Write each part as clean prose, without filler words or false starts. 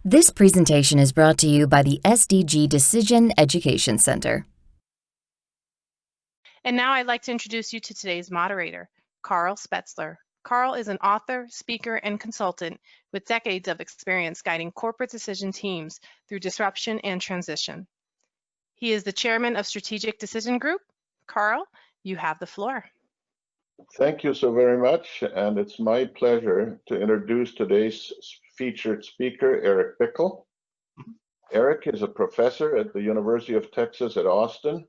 This presentation is brought to you by the SDG Decision Education Center. And now I'd like to introduce you to today's moderator, Carl Spetzler. Carl is an author, speaker, and consultant with decades of experience guiding corporate decision teams through disruption and transition. He is the chairman of Strategic Decision Group. Carl, you have the floor. Thank you so very much, and it's my pleasure to introduce today's featured speaker, Eric Bickel. Eric is a professor at the University of Texas at Austin,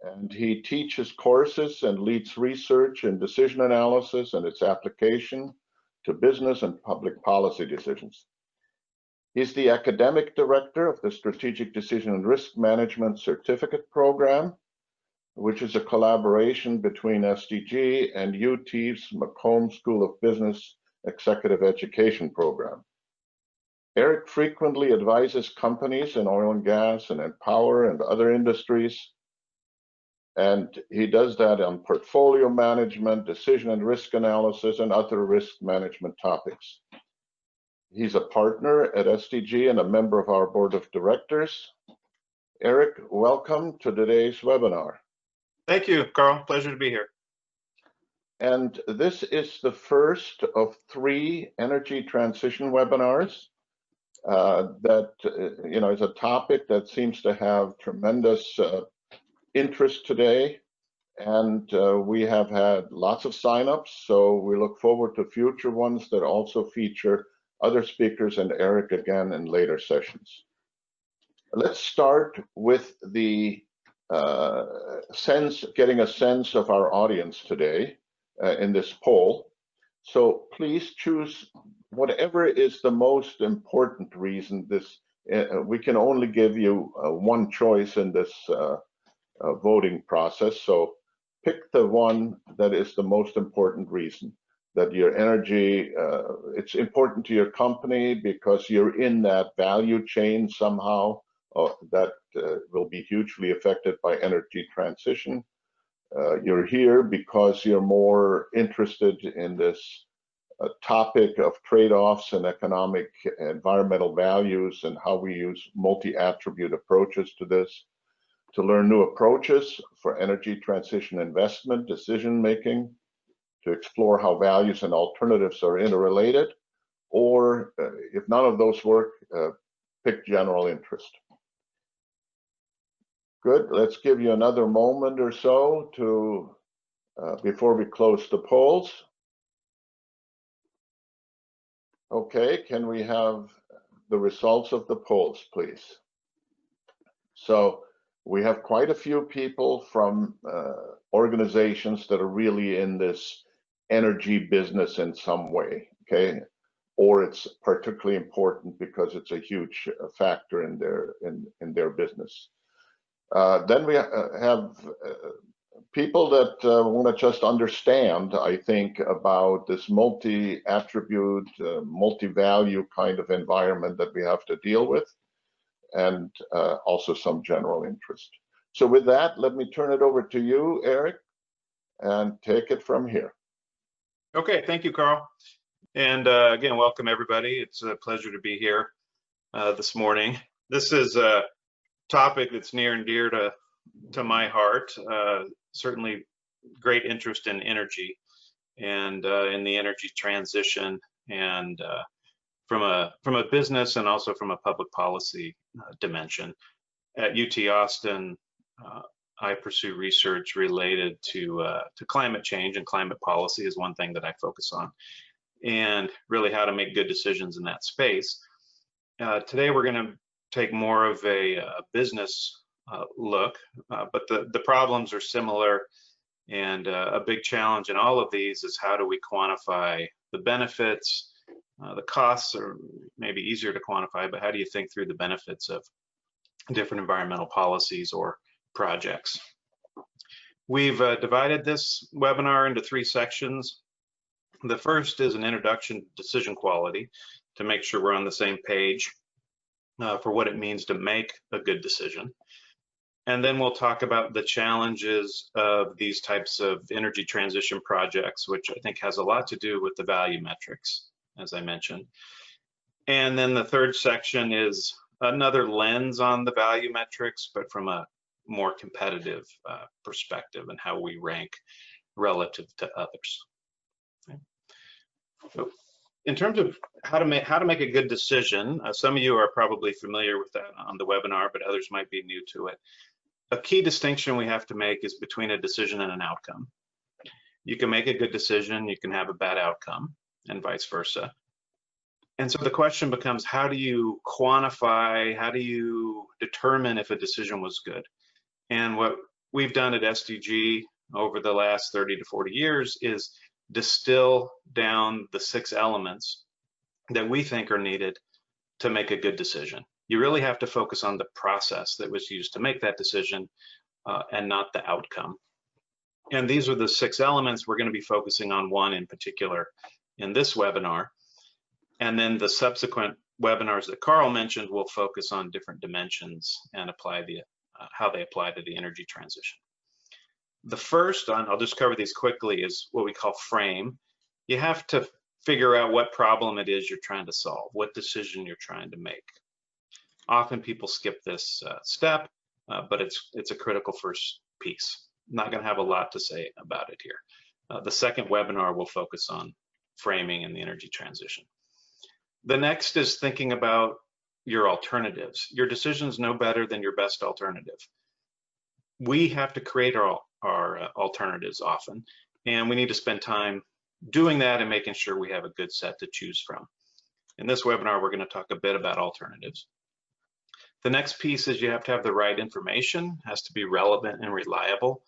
and he teaches courses and leads research in decision analysis and its application to business and public policy decisions. He's the academic director of the Strategic Decision and Risk Management Certificate Program, which is a collaboration between SDG and UT's Macomb School of Business Executive Education Program. Eric frequently advises companies in oil and gas and in power and other industries, and he does that on portfolio management, decision and risk analysis, and other risk management topics. He's a partner at SDG and a member of our board of directors. Eric, welcome to today's webinar. Thank you, Carl. Pleasure to be here. And this is the first of 3 energy transition webinars that is a topic that seems to have tremendous interest today. And we have had lots of signups, so we look forward to future ones that also feature other speakers and Eric again in later sessions. Let's start with the getting a sense of our audience today in this poll. So please choose whatever is the most important reason. We can only give you one choice in this voting process. So pick the one that is the most important reason, that your energy, it's important to your company because you're in that value chain somehow that will be hugely affected by energy transition. You're here because you're more interested in this topic of trade-offs and economic environmental values and how we use multi-attribute approaches to this, to learn new approaches for energy transition investment, decision-making, to explore how values and alternatives are interrelated, or if none of those work, pick general interest. Good, let's give you another moment or so to before we close the polls. Okay, can we have the results of the polls, please? So we have quite a few people from organizations that are really in this energy business in some way, okay? Or it's particularly important because it's a huge factor in their business. Then we have people that want to just understand, I think, about this multi-attribute, multi-value kind of environment that we have to deal with, and also some general interest. So with that, let me turn it over to you, Eric, and take it from here. Okay, thank you, Carl. And again, welcome everybody. It's a pleasure to be here this morning. This is a topic that's near and dear to my heart. Certainly great interest in energy and in the energy transition, and from a business and also from a public policy dimension. At UT Austin, I pursue research related to climate change, and climate policy is one thing that I focus on, and really how to make good decisions in that space. Today we're going to take more of a business look, but the problems are similar, and a big challenge in all of these is how do we quantify the benefits. The costs are maybe easier to quantify, but how do you think through the benefits of different environmental policies or projects? We've divided this webinar into 3 sections. The first is an introduction to decision quality, to make sure we're on the same page for what it means to make a good decision. And then we'll talk about the challenges of these types of energy transition projects, which I think has a lot to do with the value metrics, as I mentioned. And then the third section is another lens on the value metrics, but from a more competitive perspective and how we rank relative to others. Okay. So in terms of how to make a good decision, some of you are probably familiar with that on the webinar, but others might be new to it. A key distinction we have to make is between a decision and an outcome. You can make a good decision, you can have a bad outcome, and vice versa. And so the question becomes, how do you quantify, how do you determine if a decision was good? And what we've done at SDG over the last 30 to 40 years is distill down the 6 elements that we think are needed to make a good decision. You really have to focus on the process that was used to make that decision and not the outcome. And these are the 6 elements. We're going to be focusing on one in particular in this webinar. And then the subsequent webinars that Carl mentioned will focus on different dimensions and apply how they apply to the energy transition. The first, I'll just cover these quickly, is what we call frame. You have to figure out what problem it is you're trying to solve, what decision you're trying to make. Often people skip this step, but it's a critical first piece. I'm not going to have a lot to say about it here. The second webinar will focus on framing and the energy transition. The next is thinking about your alternatives. Your decision's no better than your best alternative. We have to create our alternatives often, and we need to spend time doing that and making sure we have a good set to choose from. In this webinar, we're going to talk a bit about alternatives. The next piece is you have to have the right information, has to be relevant and reliable.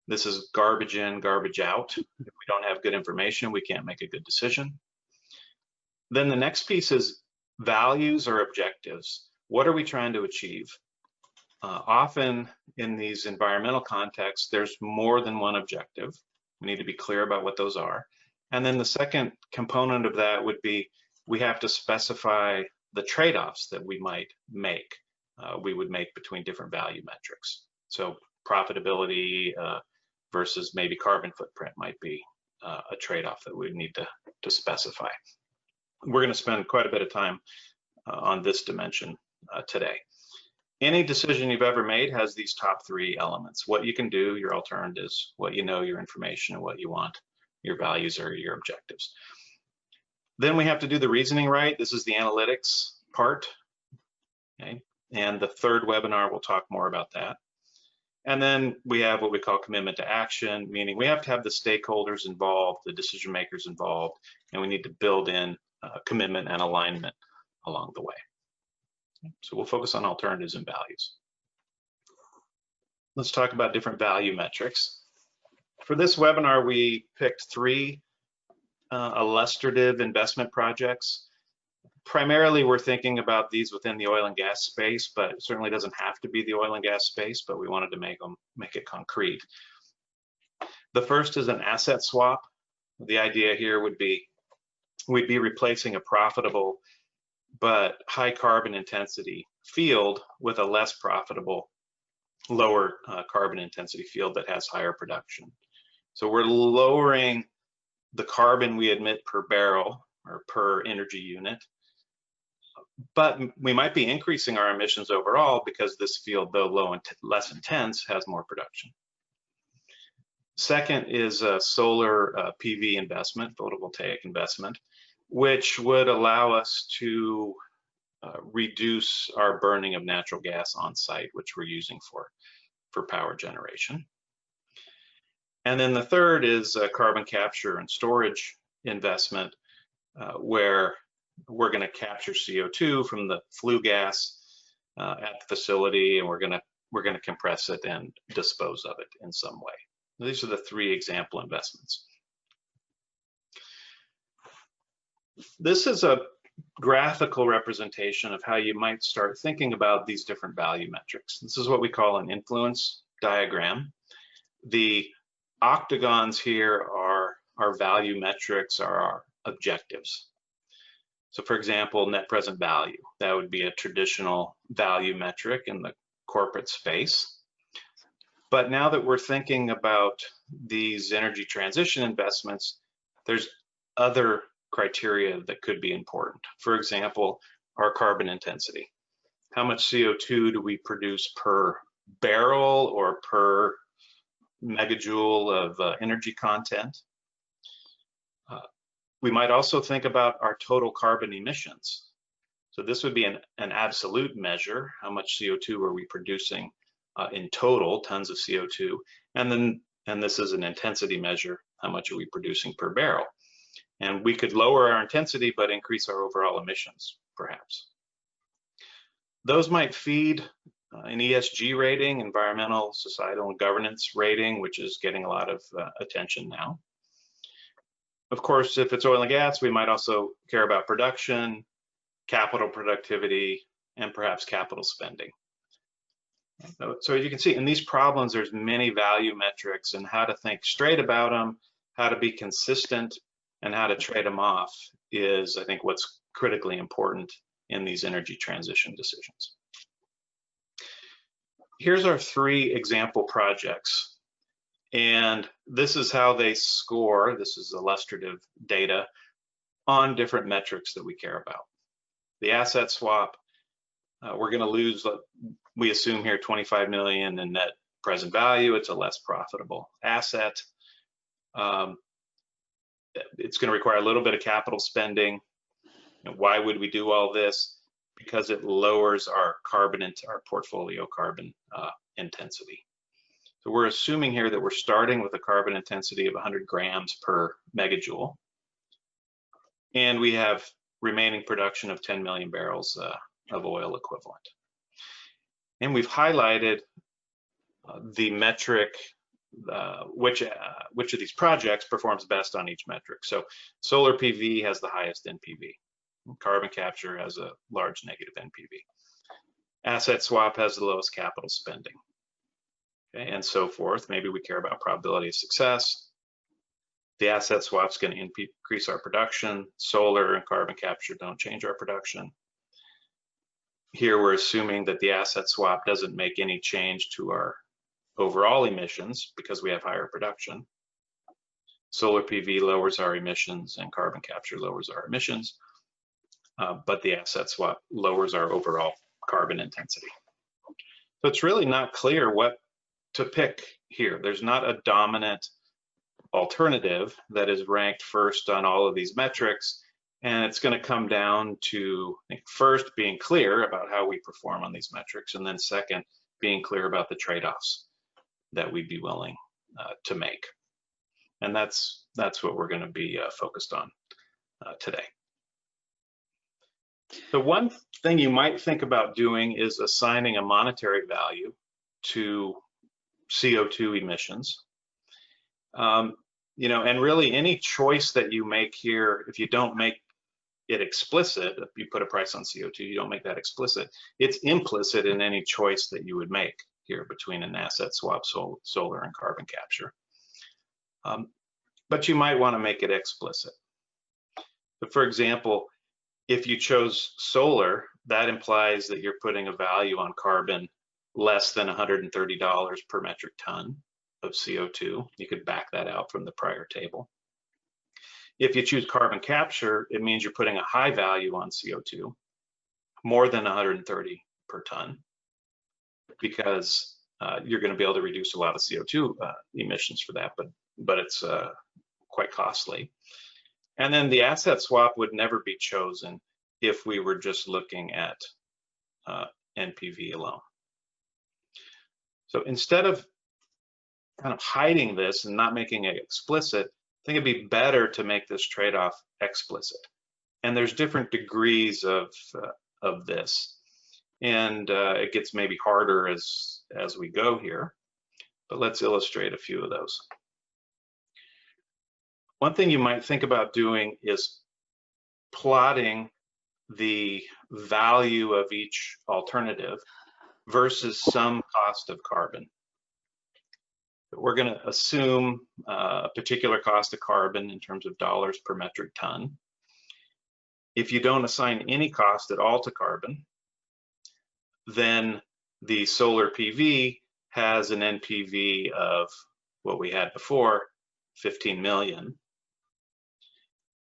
This is garbage in, garbage out. If we don't have good information, we can't make a good decision. Then the next piece is values or objectives. What are we trying to achieve? Often in these environmental contexts, there's more than one objective. We need to be clear about what those are. And then the second component of that would be we have to specify the trade-offs that we might make. We would make between different value metrics. So profitability versus maybe carbon footprint might be a trade-off that we need to specify. We're going to spend quite a bit of time on this dimension today. Any decision you've ever made has these top 3 elements: what you can do, your alternatives, what you know, your information, and what you want, your values or your objectives. Then we have to do the reasoning right. This is the analytics part. Okay. And the third webinar, we'll talk more about that. And then we have what we call commitment to action, meaning we have to have the stakeholders involved, the decision makers involved, and we need to build in commitment and alignment along the way. So we'll focus on alternatives and values. Let's talk about different value metrics. For this webinar, we picked 3 illustrative investment projects. Primarily, we're thinking about these within the oil and gas space, but it certainly doesn't have to be the oil and gas space, but we wanted to make it concrete. The first is an asset swap. The idea here would be we'd be replacing a profitable but high carbon intensity field with a less profitable, lower carbon intensity field that has higher production. So we're lowering the carbon we emit per barrel or per energy unit, but we might be increasing our emissions overall because this field, though low and less intense, has more production. Second is a solar PV investment, photovoltaic investment, which would allow us to reduce our burning of natural gas on site, which we're using for power generation. And then the third is a carbon capture and storage investment, where we're going to capture CO2 from the flue gas at the facility, and we're going to compress it and dispose of it in some way. These are the 3 example investments. This is a graphical representation of how you might start thinking about these different value metrics. This is what we call an influence diagram. The octagons here are our value metrics, are our objectives. So for example, net present value, that would be a traditional value metric in the corporate space. But now that we're thinking about these energy transition investments, there's other criteria that could be important. For example, our carbon intensity. How much CO2 do we produce per barrel or per megajoule of energy content? We might also think about our total carbon emissions. So this would be an absolute measure. How much CO2 are we producing in total, tons of CO2? And this is an intensity measure. How much are we producing per barrel? And we could lower our intensity, but increase our overall emissions, perhaps. Those might feed an ESG rating, environmental, societal, and governance rating, which is getting a lot of attention now. Of course, if it's oil and gas, we might also care about production, capital productivity, and perhaps capital spending. So as you can see, in these problems, there's many value metrics, and how to think straight about them, how to be consistent, and how to trade them off is, I think, what's critically important in these energy transition decisions. Here's our 3 example projects. And this is how they score. This is illustrative data on different metrics that we care about. The asset swap, we're going to lose, we assume here, 25 million in net present value. It's a less profitable asset. It's going to require a little bit of capital spending. And why would we do all this? Because it lowers our portfolio carbon intensity. So we're assuming here that we're starting with a carbon intensity of 100 grams per megajoule, and we have remaining production of 10 million barrels of oil equivalent. And we've highlighted the metric, which of these projects performs best on each metric. So solar PV has the highest NPV. Carbon capture has a large negative NPV. Asset swap has the lowest capital spending. Okay, and so forth. Maybe we care about probability of success. The asset swap's going to increase our production. Solar and carbon capture don't change our production. Here we're assuming that the asset swap doesn't make any change to our overall emissions because we have higher production. Solar PV lowers our emissions and carbon capture lowers our emissions, but the asset swap lowers our overall carbon intensity. So it's really not clear what to pick here. There's not a dominant alternative that is ranked first on all of these metrics, and it's going to come down to, I think, first being clear about how we perform on these metrics, and then second, being clear about the trade-offs that we'd be willing to make. And that's what we're going to be focused on today. So one thing you might think about doing is assigning a monetary value to CO2 emissions. You know, and really any choice that you make here, if you don't make it explicit, if you put a price on CO2, you don't make that explicit, it's implicit in any choice that you would make here between an asset swap, solar, and carbon capture. But you might want to make it explicit. But for example, if you chose solar, that implies that you're putting a value on carbon less than $130 per metric ton of CO2. You could back that out from the prior table. If you choose carbon capture, it means you're putting a high value on CO2, more than 130 per ton, because you're going to be able to reduce a lot of CO2 emissions for that, but it's quite costly. And then the asset swap would never be chosen if we were just looking at NPV alone. So instead of kind of hiding this and not making it explicit, I think it'd be better to make this trade-off explicit. And there's different degrees of this. And it gets maybe harder as we go here, but let's illustrate a few of those. One thing you might think about doing is plotting the value of each alternative versus some cost of carbon. We're going to assume a particular cost of carbon in terms of dollars per metric ton. If you don't assign any cost at all to carbon, then the solar PV has an NPV of what we had before, 15 million.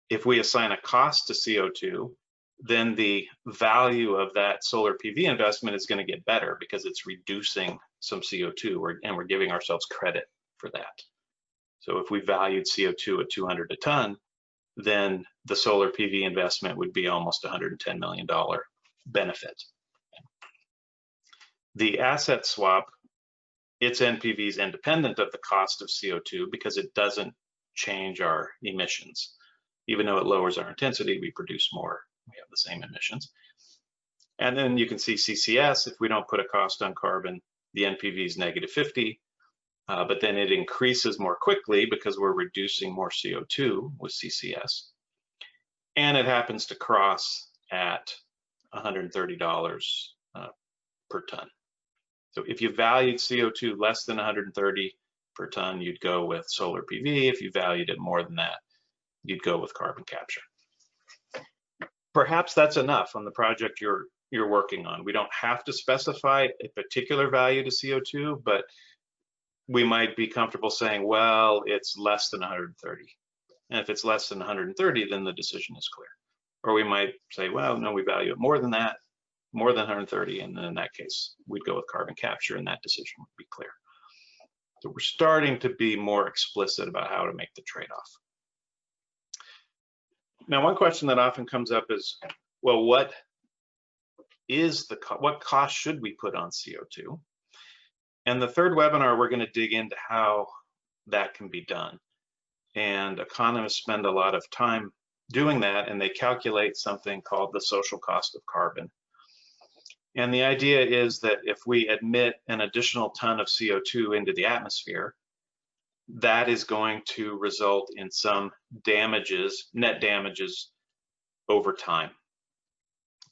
if we assign a cost to CO2, then the value of that solar PV investment is going to get better because it's reducing some CO2, and we're giving ourselves credit for that. So if we valued CO2 at 200 a ton, then the solar PV investment would be almost $110 million benefit. The asset swap, its NPV is independent of the cost of CO2 because it doesn't change our emissions. Even though it lowers our intensity, we produce more, we have the same emissions. And then you can see CCS, if we don't put a cost on carbon, the NPV is -50, but then it increases more quickly because we're reducing more CO2 with CCS. And it happens to cross at $130 per ton. So if you valued CO2 less than 130 per ton, you'd go with solar PV. If you valued it more than that, you'd go with carbon capture. Perhaps that's enough on the project you're working on. We don't have to specify a particular value to CO2, but we might be comfortable saying, well, it's less than 130. And if it's less than 130, then the decision is clear. Or we might say, well, no, we value it more than that, more than 130, and then in that case, we'd go with carbon capture, and that decision would be clear. So we're starting to be more explicit about how to make the trade-off. Now, one question that often comes up is, well, what cost should we put on CO2? And the third webinar, we're going to dig into how that can be done. And economists spend a lot of time doing that, and they calculate something called the social cost of carbon. And the idea is that if we emit an additional ton of CO2 into the atmosphere, that is going to result in some damages, net damages over time.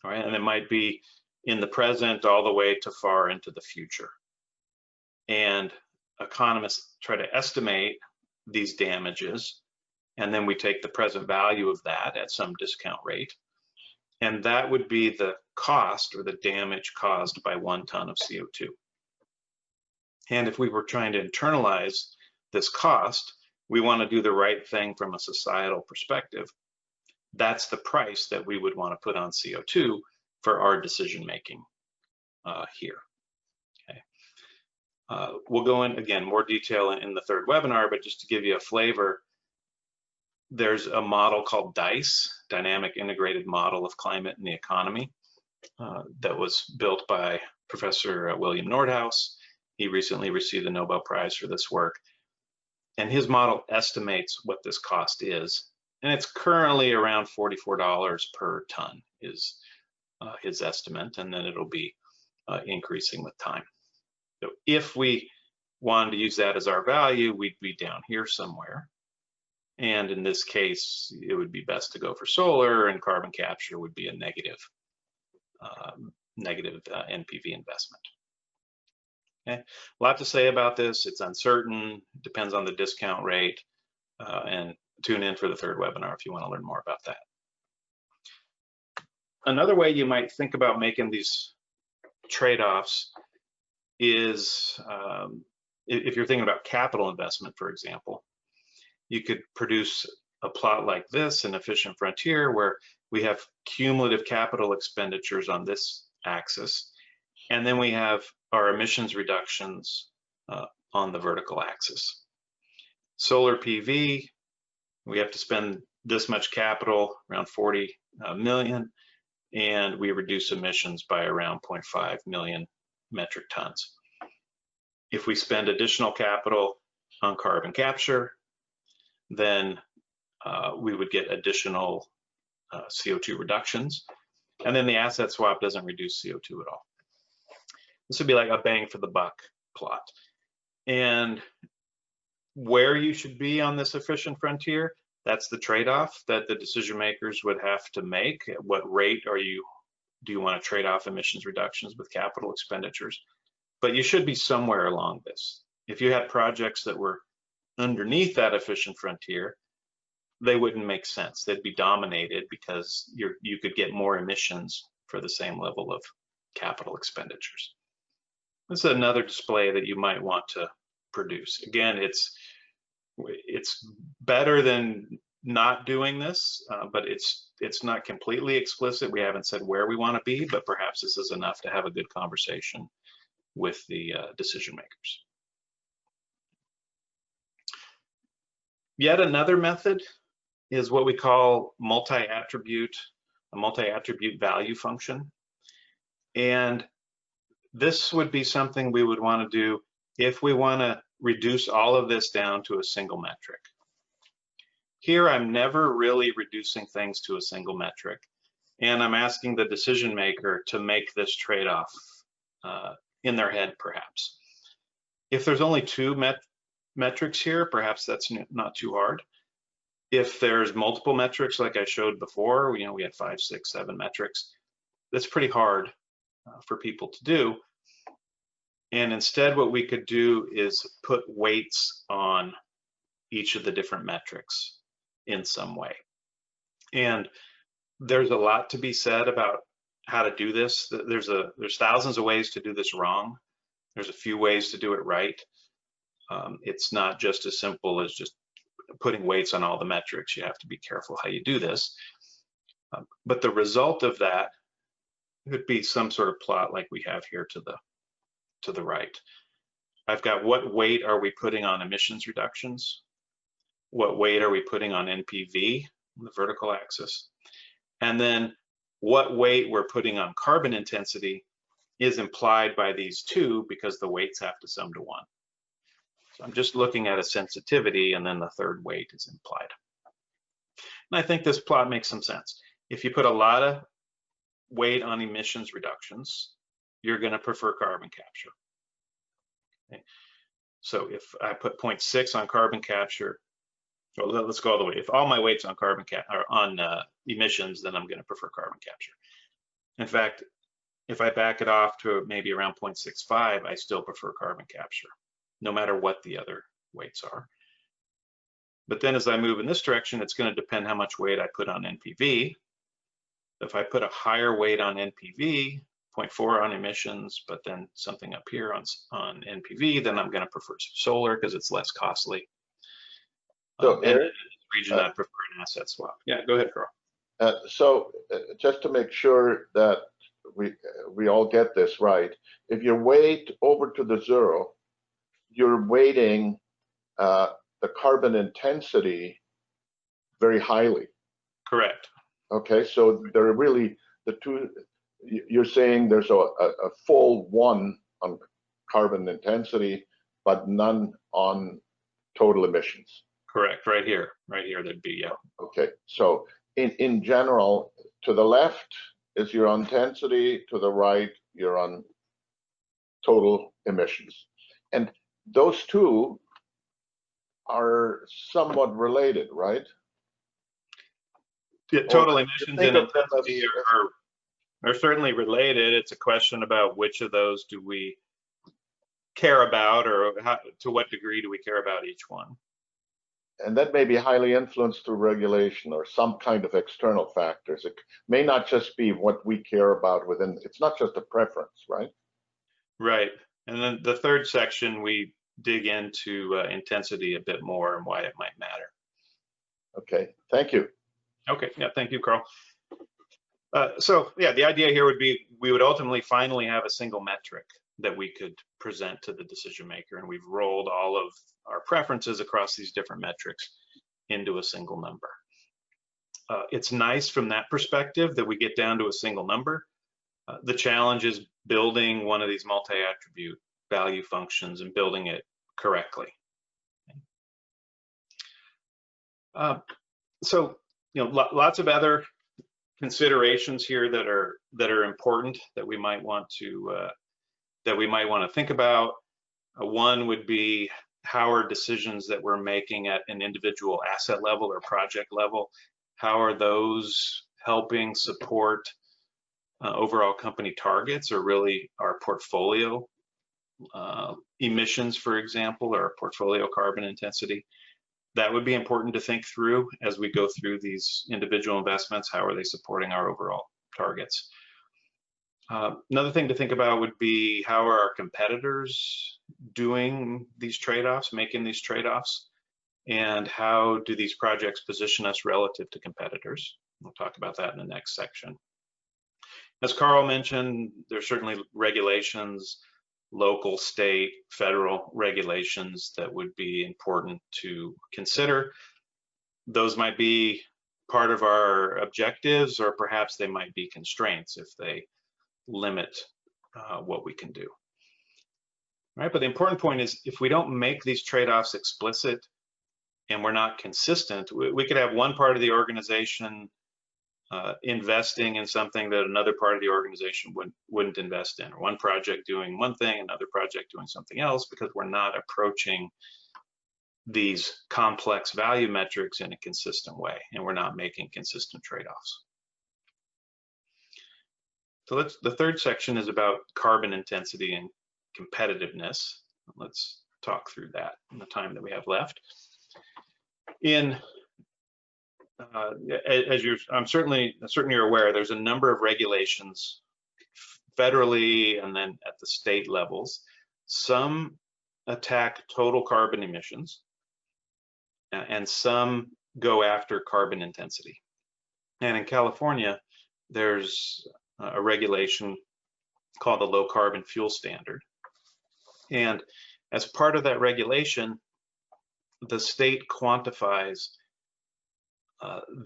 All right, and it might be in the present all the way to far into the future. And economists try to estimate these damages, and then we take the present value of that at some discount rate, and that would be the cost or the damage caused by 1 ton of CO2. And if we were trying to internalize this cost, we want to do the right thing from a societal perspective. That's the price that we would want to put on CO2 for our decision making here. Okay. We'll go in, again, more detail in the third webinar, but just to give you a flavor, there's a model called DICE, Dynamic Integrated Model of Climate and the Economy, that was built by Professor William Nordhaus. He recently received the Nobel Prize for this work. And his model estimates what this cost is. And it's currently around $44 per ton is his estimate, and then it'll be increasing with time. So if we wanted to use that as our value, we'd be down here somewhere. And in this case, it would be best to go for solar, and carbon capture would be a negative NPV investment. Okay, a lot to say about this. It's uncertain, depends on the discount rate, and tune in for the third webinar if you want to learn more about that. Another way you might think about making these trade-offs is if you're thinking about capital investment, for example, you could produce a plot like this, an efficient frontier, where we have cumulative capital expenditures on this axis, and then we have our emissions reductions on the vertical axis. Solar PV, we have to spend this much capital, around 40 million, and we reduce emissions by around 0.5 million metric tons. If we spend additional capital on carbon capture, then we would get additional CO2 reductions, and then the asset swap doesn't reduce CO2 at all. This would be like a bang for the buck plot. And where you should be on this efficient frontier, that's the trade-off that the decision makers would have to make. At what rate do you want to trade off emissions reductions with capital expenditures? But you should be somewhere along this. If you had projects that were underneath that efficient frontier, they wouldn't make sense. They'd be dominated because you could get more emissions for the same level of capital expenditures. This is another display that you might want to produce. Again, it's better than not doing this, but it's not completely explicit. We haven't said where we want to be, but perhaps this is enough to have a good conversation with the decision makers. Yet another method is what we call a multi-attribute value function. And this would be something we would want to do if we want to reduce all of this down to a single metric. Here, I'm never really reducing things to a single metric, and I'm asking the decision maker to make this trade-off in their head, perhaps. If there's only two metrics here, perhaps that's not too hard. If there's multiple metrics, like I showed before, we had 5, 6, 7 metrics, that's pretty hard for people to do. And instead, what we could do is put weights on each of the different metrics in some way. And there's a lot to be said about how to do this. There's thousands of ways to do this wrong. There's a few ways to do it right. It's not just as simple as just putting weights on all the metrics. You have to be careful how you do this. But the result of that could be some sort of plot like we have here to the right. I've got what weight are we putting on emissions reductions? What weight are we putting on NPV, on the vertical axis? And then what weight we're putting on carbon intensity is implied by these two because the weights have to sum to 1. So I'm just looking at a sensitivity, and then the third weight is implied. And I think this plot makes some sense. If you put a lot of weight on emissions reductions, you're going to prefer carbon capture. Okay. So if I put 0.6 on carbon capture, well, let's go all the way. If all my weight's on emissions, then I'm going to prefer carbon capture. In fact, if I back it off to maybe around 0.65, I still prefer carbon capture, no matter what the other weights are. But then as I move in this direction, it's going to depend how much weight I put on NPV. If I put a higher weight on NPV, 0.4 on emissions, but then something up here on NPV, then I'm going to prefer solar because it's less costly. So and in this region, I'd prefer an asset swap. Yeah, go ahead, Carl. So just to make sure that we all get this right, if you weight over to the 0, you're weighting the carbon intensity very highly. Correct. Okay, so there are really the two. You're saying there's a full 1 on carbon intensity, but none on total emissions. Correct. Right here there'd be, yeah. Okay, so in general, to the left is your intensity, to the right you're on total emissions, and those two are somewhat related, right? Yeah, total emissions and intensity are certainly related. It's a question about which of those do we care about, or to what degree do we care about each one. And that may be highly influenced through regulation or some kind of external factors. It may not just be what we care about within, it's not just a preference, right? Right. And then the third section, we dig into intensity a bit more and why it might matter. Okay, thank you. Okay, yeah, thank you, Carl. So yeah, the idea here would be we would ultimately finally have a single metric that we could present to the decision maker, and we've rolled all of our preferences across these different metrics into a single number. It's nice from that perspective that we get down to a single number. The challenge is building one of these multi-attribute value functions and building it correctly. So, lots of other considerations here that are important that we might want to think about. One would be how are decisions that we're making at an individual asset level or project level, how are those helping support overall company targets, or really our portfolio emissions, for example, or portfolio carbon intensity. That would be important to think through as we go through these individual investments. How are they supporting our overall targets? Another thing to think about would be how are our competitors doing these trade-offs, making these trade-offs, and how do these projects position us relative to competitors. We'll talk about that in the next section. As Carl mentioned, there's certainly regulations, local, state, federal regulations that would be important to consider. Those might be part of our objectives, or perhaps they might be constraints if they limit what we can do. Right, but the important point is, if we don't make these trade-offs explicit and we're not consistent, we could have one part of the organization investing in something that another part of the organization wouldn't invest in, or one project doing one thing, another project doing something else, because we're not approaching these complex value metrics in a consistent way, and we're not making consistent trade-offs. So the third section is about carbon intensity and competitiveness. Let's talk through that in the time that we have left. I'm certainly you're aware, there's a number of regulations federally and then at the state levels. Some attack total carbon emissions, and some go after carbon intensity. And in California, there's a regulation called the Low Carbon Fuel Standard. And as part of that regulation, the state quantifies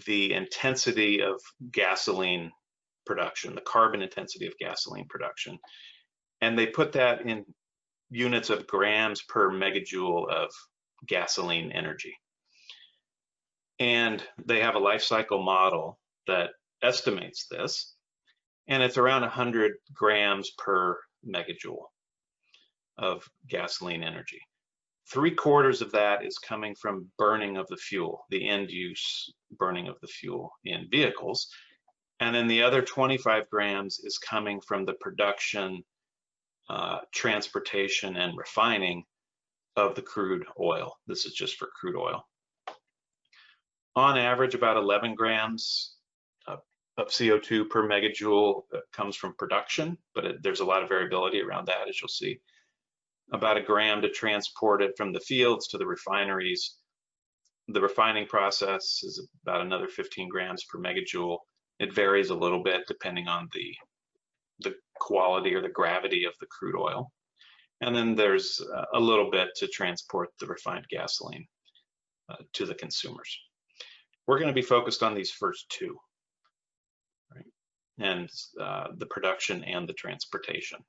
the intensity of gasoline production, the carbon intensity of gasoline production. And they put that in units of grams per megajoule of gasoline energy. And they have a life cycle model that estimates this, and it's around 100 grams per megajoule of gasoline energy. 3/4 of that is coming from burning of the fuel, the end use burning of the fuel in vehicles. And then the other 25 grams is coming from the production, transportation, and refining of the crude oil. This is just for crude oil. On average, about 11 grams of CO2 per megajoule comes from production, but there's a lot of variability around that, as you'll see. About a gram to transport it from the fields to the refineries. The refining process is about another 15 grams per megajoule. It varies a little bit depending on the quality or the gravity of the crude oil. And then there's a little bit to transport the refined gasoline to the consumers. We're going to be focused on these first two, right? And the production and the transportation,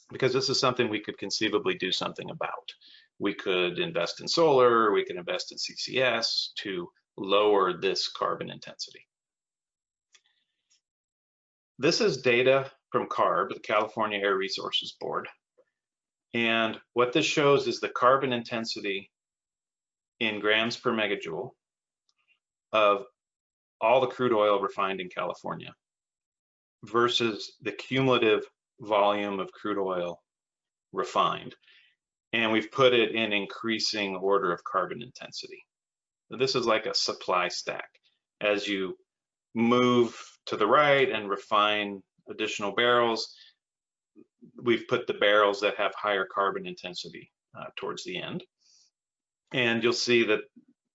because this is something we could conceivably do something about. We could invest in solar, we could invest in CCS to lower this carbon intensity. This is data from CARB, the California Air Resources Board. And what this shows is the carbon intensity in grams per megajoule of all the crude oil refined in California versus the cumulative volume of crude oil refined. And we've put it in increasing order of carbon intensity. So this is like a supply stack. As you move to the right and refine additional barrels, we've put the barrels that have higher carbon intensity towards the end. And you'll see that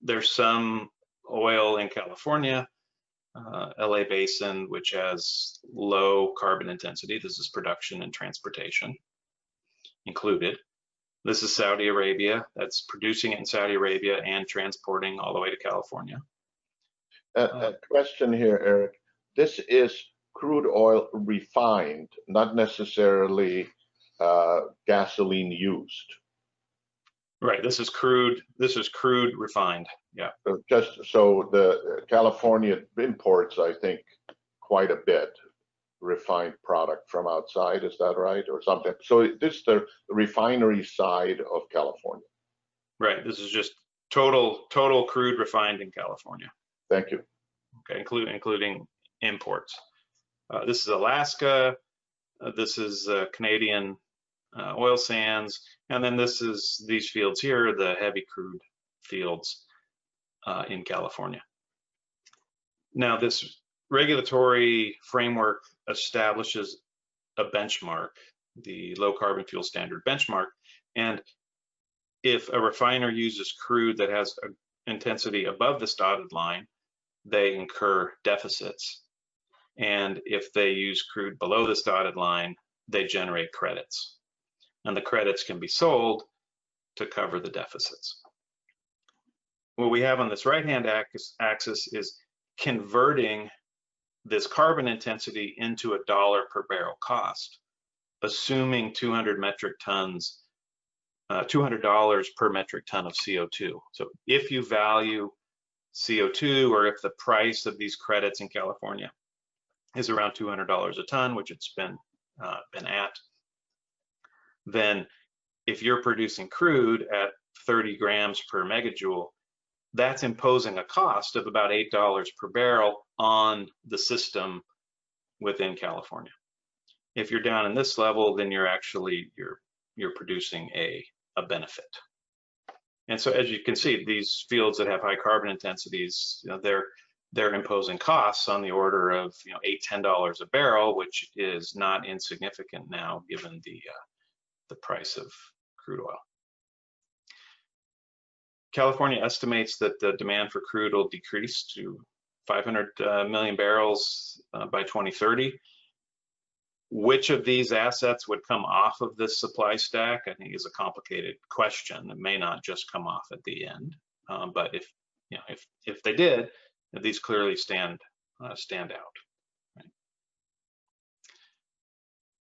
there's some oil in California, LA Basin, which has low carbon intensity. This is production and transportation included. This is Saudi Arabia, that's producing it in Saudi Arabia and transporting all the way to California. A question here, Eric. This is crude oil refined, not necessarily gasoline used. Right, this is crude refined, yeah. Just so the California imports, I think, quite a bit refined product from outside, is that right, or something? So this is the refinery side of California. Right, this is just total crude refined in California. Thank you. Okay, including imports. This is Alaska, this is Canadian oil sands, and then this is these fields here, the heavy crude fields in California. Now, this regulatory framework establishes a benchmark, the Low Carbon Fuel Standard benchmark, and if a refiner uses crude that has an intensity above this dotted line, they incur deficits. And if they use crude below this dotted line, they generate credits. And the credits can be sold to cover the deficits. What we have on this right-hand axis is converting this carbon intensity into a dollar per barrel cost, assuming 200 metric tons, $200 per metric ton of CO2. So if you value CO2, or if the price of these credits in California is around $200 a ton, which it's been at, then if you're producing crude at 30 grams per megajoule, that's imposing a cost of about $8 per barrel on the system within California. If you're down in this level, then you're actually you're producing a benefit. And so, as you can see, these fields that have high carbon intensities, they're imposing costs on the order of $8–10 a barrel, which is not insignificant now given the price of crude oil. California estimates that the demand for crude will decrease to 500 million barrels by 2030. Which of these assets would come off of this supply stack, I think, is a complicated question. It may not just come off at the end, but if they did, these clearly stand out. Right?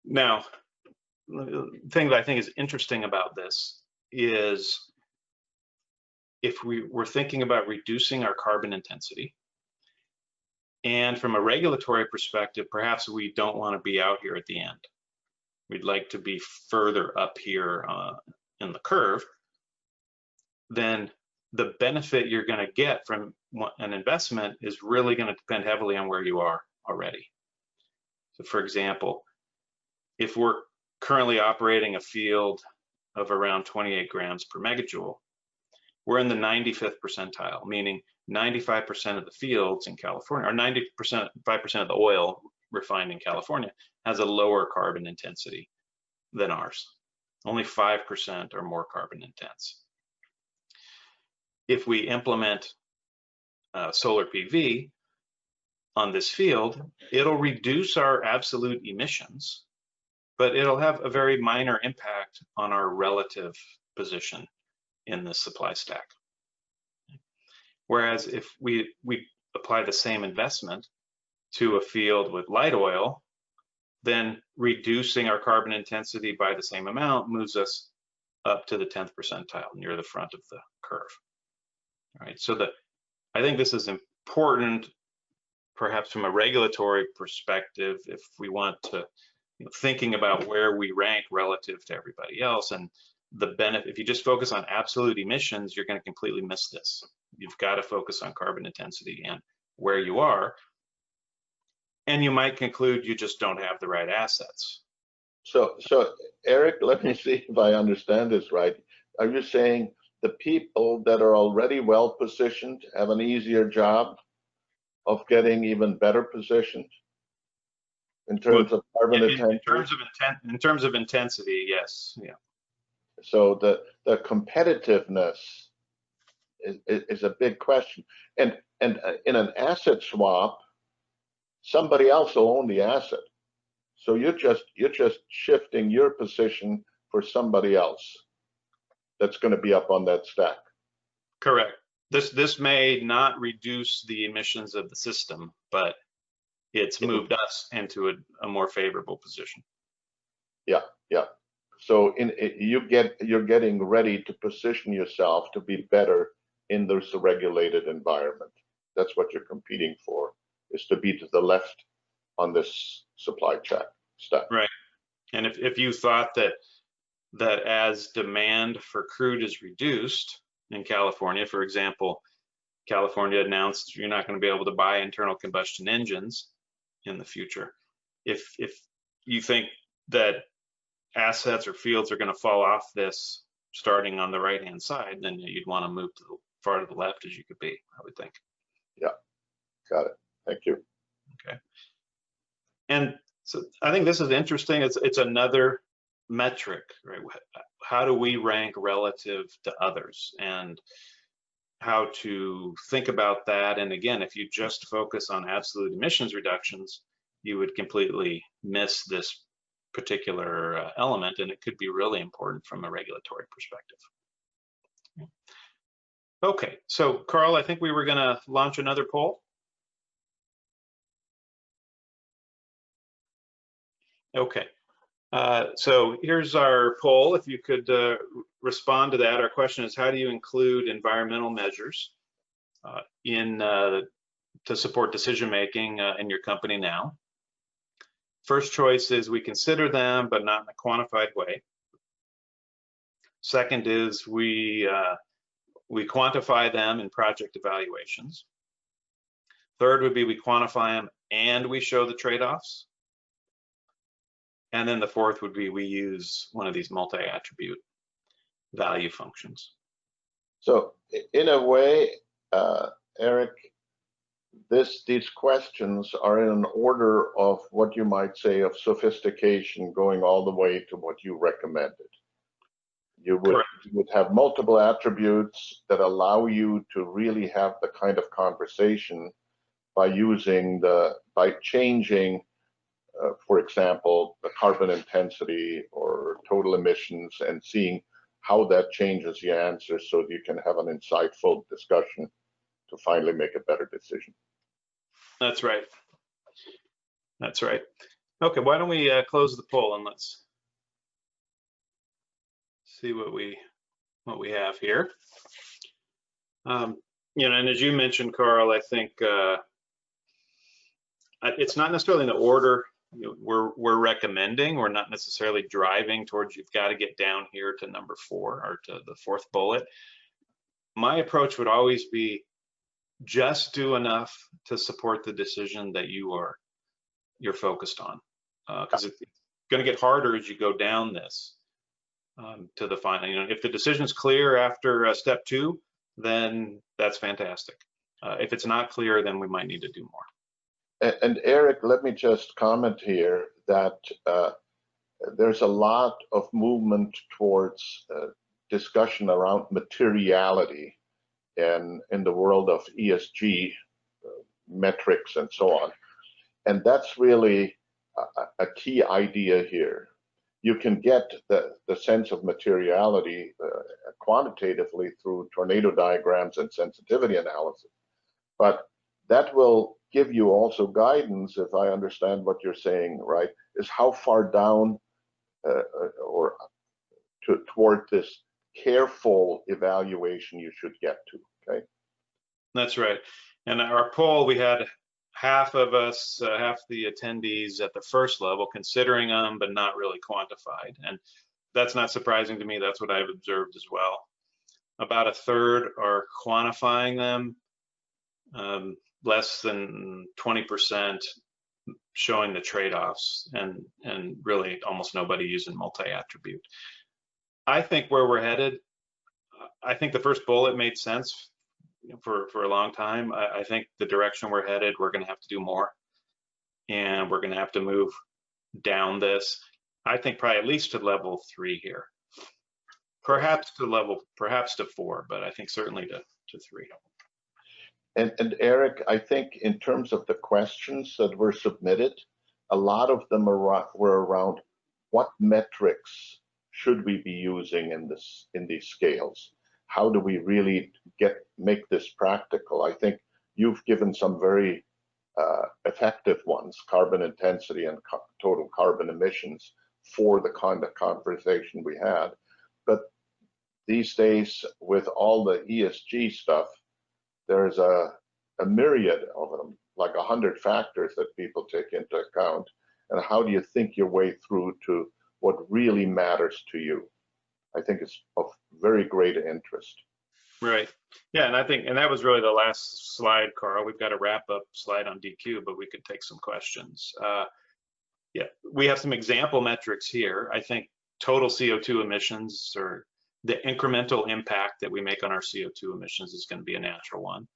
Now, the thing that I think is interesting about this is if we were thinking about reducing our carbon intensity, and from a regulatory perspective, perhaps we don't want to be out here at the end. We'd like to be further up here in the curve. Then the benefit you're going to get from an investment is really going to depend heavily on where you are already. So for example, if we're currently operating a field of around 28 grams per megajoule, we're in the 95th percentile, meaning 95% of the fields in California, or 95% of the oil refined in California has a lower carbon intensity than ours. Only 5% are more carbon intense. If we implement solar PV on this field, it'll reduce our absolute emissions, but it'll have a very minor impact on our relative position in the supply stack. Whereas if we apply the same investment to a field with light oil, then reducing our carbon intensity by the same amount moves us up to the 10th percentile, near the front of the curve. All right, so I think this is important, perhaps from a regulatory perspective, if we want to, thinking about where we rank relative to everybody else. And the benefit, if you just focus on absolute emissions, you're going to completely miss this. You've got to focus on carbon intensity and where you are. And you might conclude you just don't have the right assets. So Eric, let me see if I understand this right. Are you saying the people that are already well positioned have an easier job of getting even better positioned in terms of carbon intensity? In terms of intensity, yes. Yeah. So the competitiveness is a big question. And in an asset swap, somebody else will own the asset. So you're just shifting your position for somebody else that's going to be up on that stack. Correct. This may not reduce the emissions of the system, but it's moved us into a more favorable position. Yeah, yeah. So you're getting ready to position yourself to be better in this regulated environment. That's what you're competing for, is to be to the left on this supply stack. Right. And if you thought that as demand for crude is reduced in California, for example, California announced you're not going to be able to buy internal combustion engines in the future. If you think that assets or fields are going to fall off this starting on the right-hand side, then you'd want to move to the far to the left as you could be, I would think. Yeah, got it. Thank you. Okay. And so I think this is interesting. It's another metric, right? How do we rank relative to others, and how to think about that. And again, if you just focus on absolute emissions reductions, you would completely miss this particular element, and it could be really important from a regulatory perspective. Okay, so Carl, I think we were going to launch another poll. Okay, so here's our poll. If you could respond to that. Our question is, how do you include environmental measures to support decision-making in your company now? First choice is we consider them, but not in a quantified way. Second is we quantify them in project evaluations. Third would be we quantify them and we show the trade-offs. And then the fourth would be we use one of these multi-attribute value functions. So in a way, Eric, these questions are in an order of what you might say of sophistication, going all the way to what you recommended. You would have multiple attributes that allow you to really have the kind of conversation by changing, for example, the carbon intensity or total emissions, and seeing how that changes the answer so that you can have an insightful discussion to finally make a better decision. That's right. That's right. Okay, why don't we close the poll and let's see what we have here. You know, and as you mentioned, Carl, I think it's not necessarily in the order we're recommending. We're not necessarily driving towards you've got to get down here to number 4 or to the 4th bullet. My approach would always be just do enough to support the decision that you're focused on, because it's going to get harder as you go down this to the final. You know, if the decision's clear after step 2, then that's fantastic. If it's not clear, then we might need to do more. And Eric, let me just comment here that there's a lot of movement towards discussion around materiality in the world of ESG metrics and so on. And that's really a key idea here. You can get the sense of materiality quantitatively through tornado diagrams and sensitivity analysis, but that will give you also guidance, if I understand what you're saying, right, is how far down or toward this careful evaluation you should get to, okay? That's right. And our poll, we had half of us, half the attendees at the first level considering them, but not really quantified. And that's not surprising to me. That's what I've observed as well. About a third are quantifying them, less than 20% showing the trade-offs, and really almost nobody using multi-attribute. I think where we're headed, I think the first bullet made sense for a long time. I think the direction we're headed, we're going to have to do more, and we're going to have to move down this. I think probably at least to level 3 here, perhaps to 4, but I think certainly to 3. And Eric, I think in terms of the questions that were submitted, a lot of them were around what metrics should we be using in these scales? How do we really make this practical? I think you've given some very effective ones, carbon intensity and total carbon emissions, for the kind of conversation we had. But these days, with all the ESG stuff, there's a myriad of them, like 100 factors that people take into account. And how do you think your way through to what really matters to you? I think it's of very great interest. Right. Yeah, and I think, and that was really the last slide, Carl. We've got a wrap-up slide on DQ, but we could take some questions. Yeah, we have some example metrics here. I think total CO2 emissions, or the incremental impact that we make on our CO2 emissions, is going to be a natural one.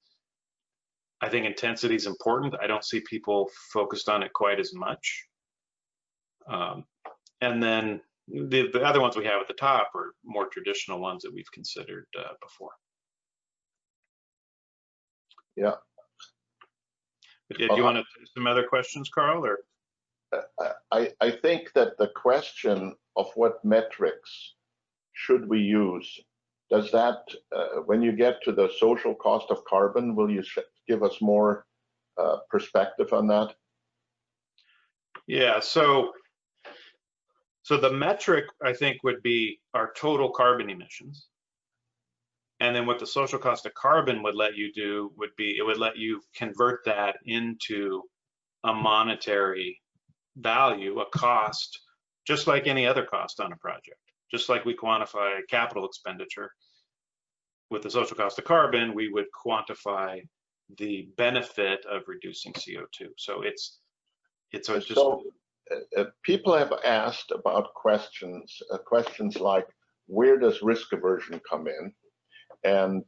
I think intensity is important. I don't see people focused on it quite as much. And then The other ones we have at the top are more traditional ones that we've considered before. Yeah. But do you want to some other questions, Carl? Or I think that the question of what metrics should we use, does that, when you get to the social cost of carbon, will you give us more perspective on that? Yeah, so the metric, I think, would be our total carbon emissions. And then what the social cost of carbon would let you do would be, it would let you convert that into a monetary value, a cost, just like any other cost on a project. Just like we quantify capital expenditure, with the social cost of carbon, we would quantify the benefit of reducing CO2. So it's just. So people have asked about questions like, where does risk aversion come in? And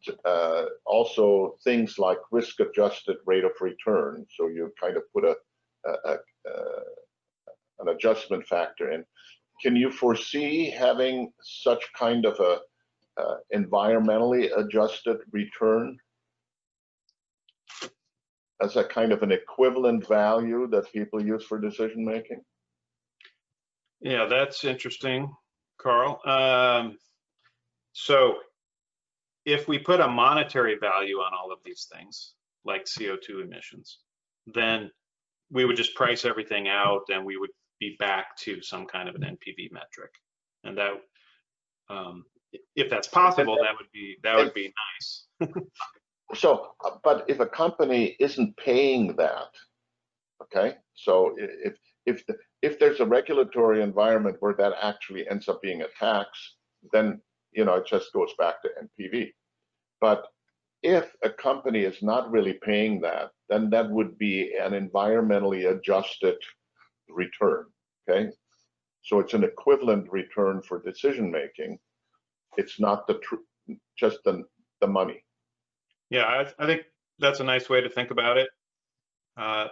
also things like risk-adjusted rate of return. So you kind of put an adjustment factor in. Can you foresee having such kind of a environmentally adjusted return as a kind of an equivalent value that people use for decision making? Yeah, that's interesting, Carl. So if we put a monetary value on all of these things, like CO2 emissions, then we would just price everything out and we would be back to some kind of an NPV metric. And that, if that's possible, that would be nice. So, but if a company isn't paying that, okay, so if there's a regulatory environment where that actually ends up being a tax, then it just goes back to NPV. But if a company is not really paying that, then that would be an environmentally adjusted return. Okay, so it's an equivalent return for decision making. It's not just the money. Yeah, I think that's a nice way to think about it. I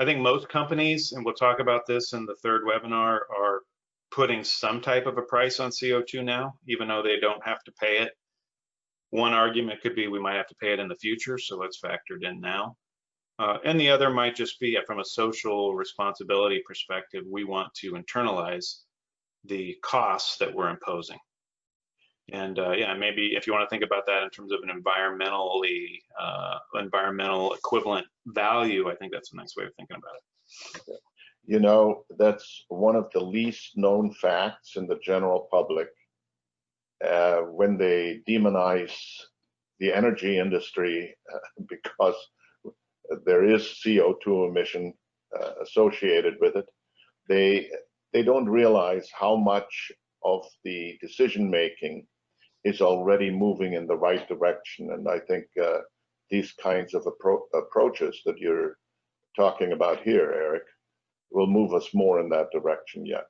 think most companies, and we'll talk about this in the third webinar, are putting some type of a price on CO2 now, even though they don't have to pay it. One argument could be we might have to pay it in the future, so it's factored in now. And the other might just be from a social responsibility perspective, we want to internalize the costs that we're imposing. And yeah, maybe if you want to think about that in terms of an environmental equivalent value, I think that's a nice way of thinking about it. That's one of the least known facts in the general public. When they demonize the energy industry because there is CO2 emission associated with it, they don't realize how much of the decision making is already moving in the right direction. And I think these kinds of approaches that you're talking about here, Eric, will move us more in that direction yet.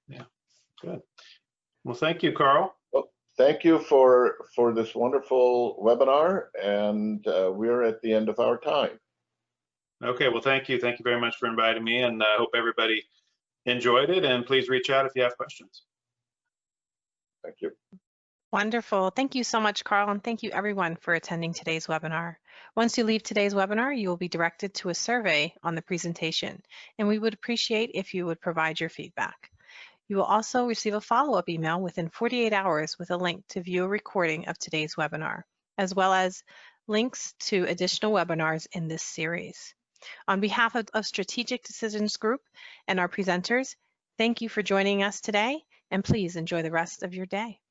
Yeah, good. Well, thank you, Carl. Well, thank you for this wonderful webinar, and we're at the end of our time. Okay, well, thank you. Thank you very much for inviting me, and I hope everybody enjoyed it, and please reach out if you have questions. Thank you. Wonderful. Thank you so much, Carl, and thank you everyone for attending today's webinar. Once you leave today's webinar, you will be directed to a survey on the presentation, and we would appreciate if you would provide your feedback. You will also receive a follow-up email within 48 hours with a link to view a recording of today's webinar, as well as links to additional webinars in this series. On behalf of Strategic Decisions Group and our presenters, thank you for joining us today, and please enjoy the rest of your day.